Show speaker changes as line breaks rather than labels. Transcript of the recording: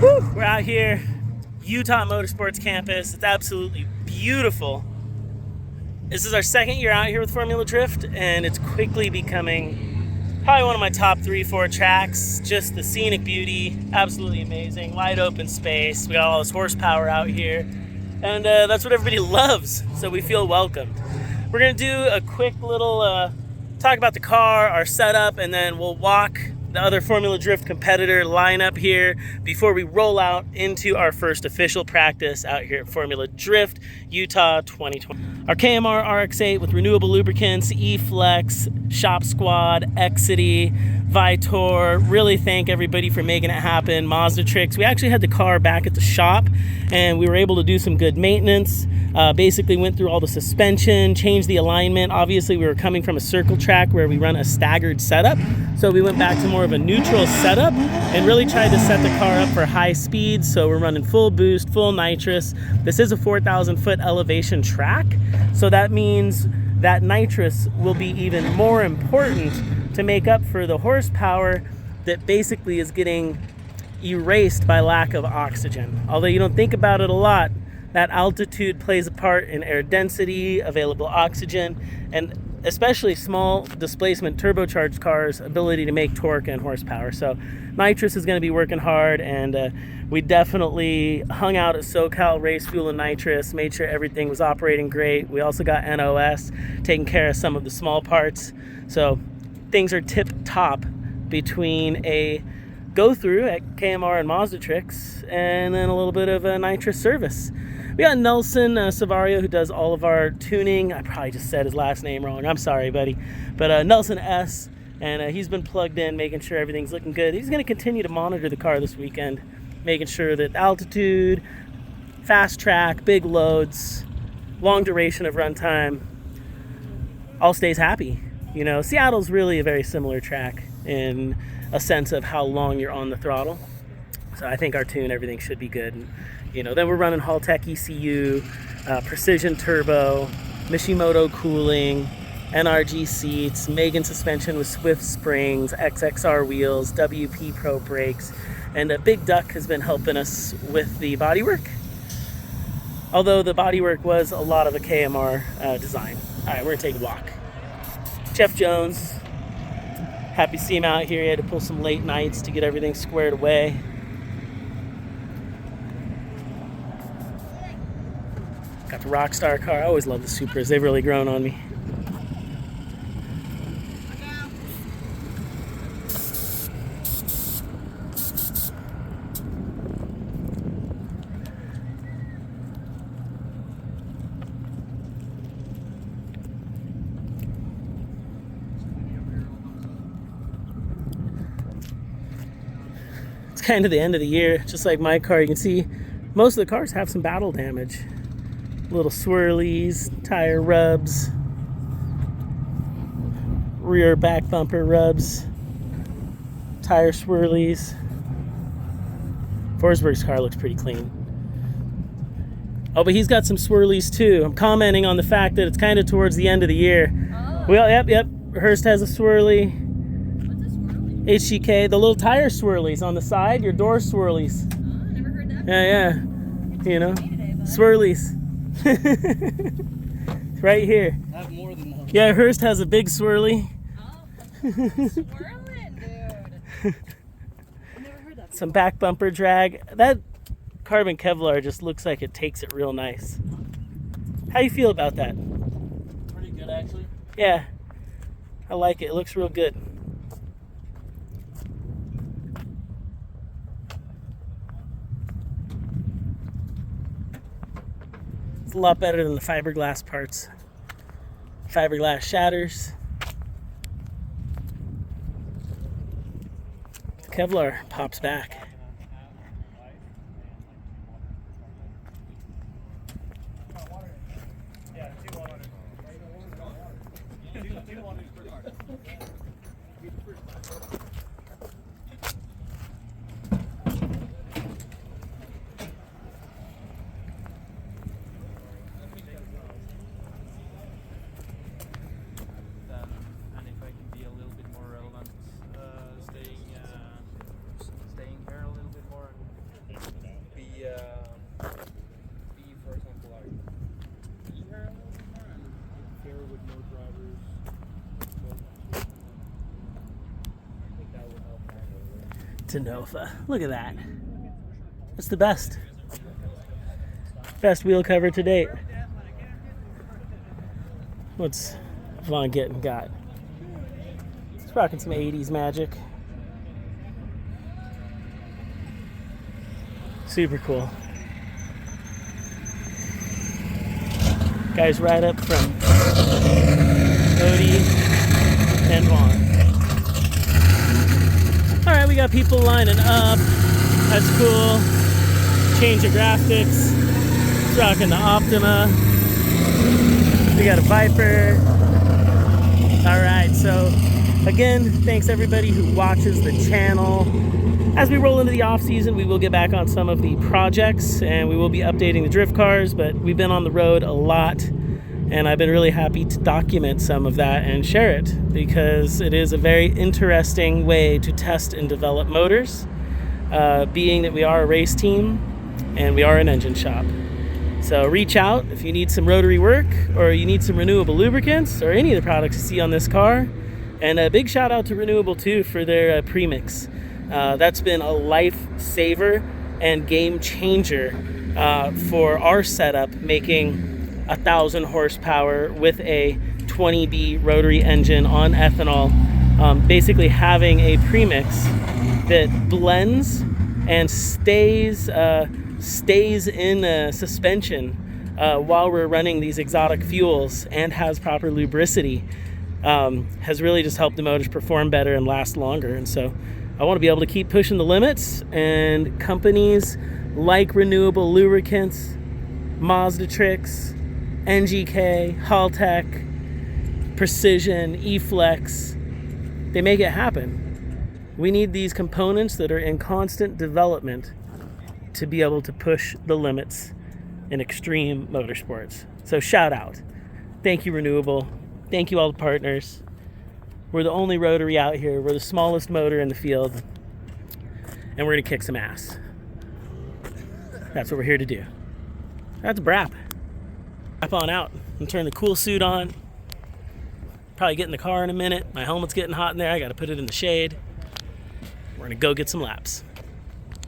Woo! We're out here, Utah Motorsports Campus. It's absolutely beautiful. This is our second year out here with Formula Drift, and it's quickly becoming probably one of my top 3-4 tracks. Just the scenic beauty, absolutely amazing. Wide open space. We got all this horsepower out here, and that's what everybody loves, so we feel welcomed. We're gonna do a quick little talk about the car, our setup, and then we'll walk the other Formula Drift competitor lineup here before we roll out into our first official practice out here at Formula Drift Utah 2020. Our KMR RX8 with renewable lubricants, E-Flex, Shop Squad, Exity, Vitor. Really thank everybody for making it happen. Mazda Tricks. We actually had the car back at the shop and we were able to do some good maintenance. Basically went through all the suspension, changed the alignment. Obviously we were coming from a circle track where we run a staggered setup, so we went back to more of a neutral setup and really tried to set the car up for high speeds. So we're running full boost, full nitrous. This is a 4,000 foot elevation track, so that means that nitrous will be even more important to make up for the horsepower that basically is getting erased by lack of oxygen. Although you don't think about it a lot, that altitude plays a part in air density, available oxygen, and especially small displacement turbocharged cars' ability to make torque and horsepower. So nitrous is going to be working hard, and we definitely hung out at SoCal Race Fuel and Nitrous, made sure everything was operating great. We also got NOS taking care of some of the small parts. So things are tip-top between a go-through at KMR and Mazda Tricks and then a little bit of a nitrous service. We got Nelson Savario, who does all of our tuning. I probably just said his last name wrong. I'm sorry, buddy. But Nelson S., and he's been plugged in, making sure everything's looking good. He's going to continue to monitor the car this weekend, making sure that altitude, fast track, big loads, long duration of runtime, all stays happy. You know, Seattle's really a very similar track in a sense of how long you're on the throttle. So I think our tune, everything should be good. And, you know, then we're running Haltech ECU, Precision Turbo, Mishimoto cooling, NRG seats, Megan suspension with Swift springs, XXR wheels, WP Pro brakes, and Big Duck has been helping us with the bodywork. Although the bodywork was a lot of a KMR design. All right, we're gonna take a walk. Jeff Jones, happy to see him out here. He had to pull some late nights to get everything squared away. Got the Rockstar car. I always love the Supras. They've really grown on me. It's kind of the end of the year, just like my car. You can see most of the cars have some battle damage. Little swirlies, tire rubs, rear back bumper rubs, tire swirlies. Forsberg's car looks pretty clean. Oh, but he's got some swirlies too. I'm commenting on the fact that it's kind of towards the end of the year. Oh. Well, yep. Hurst has a swirly.
What's a swirly?
HGK, the little tire swirlies on the side, your door swirlies.
Oh, I never heard that.
Yeah. You know, swirlies. Right here.
I have more than one.
Yeah, Hurst has a big swirly.
Oh, swirling, dude. I never heard that.
Some back bumper drag. That carbon Kevlar just looks like it takes it real nice. How you feel about that?
Pretty good, actually.
Yeah, I like it. It looks real good. It's a lot better than the fiberglass parts. Fiberglass shatters. The Kevlar pops back.
And if I can be a little bit more relevant, staying here
to Nova. Look at that. It's the best. Best wheel cover to date. What's Vaughn got? It's rocking some 80s magic. Super cool. Guys right up from Cody and Vaughn. Alright, we got people lining up. That's cool. Change of graphics. It's rocking the Optima. We got a Viper. Alright, so again, thanks everybody who watches the channel. As we roll into the off season, we will get back on some of the projects and we will be updating the drift cars, but we've been on the road a lot and I've been really happy to document some of that and share it because it is a very interesting way to test and develop motors, being that we are a race team and we are an engine shop. So reach out if you need some rotary work or you need some renewable lubricants or any of the products you see on this car. And a big shout out to Renewable too for their premix. That's been a lifesaver and game changer for our setup, making 1,000 horsepower with a 20B rotary engine on ethanol. Basically having a premix that blends and stays in suspension while we're running these exotic fuels and has proper lubricity has really just helped the motors perform better and last longer. And so I want to be able to keep pushing the limits, and companies like Renewable Lubricants, Mazda Tricks, NGK, Haltech, Precision, E-Flex, they make it happen. We need these components that are in constant development to be able to push the limits in extreme motorsports. So shout out. Thank you, Renewable. Thank you, all the partners. We're the only rotary out here. We're the smallest motor in the field. And we're gonna kick some ass. That's what we're here to do. That's Brap. Brap on out and turn the cool suit on. Probably get in the car in a minute. My helmet's getting hot in there. I gotta put it in the shade. We're gonna go get some laps.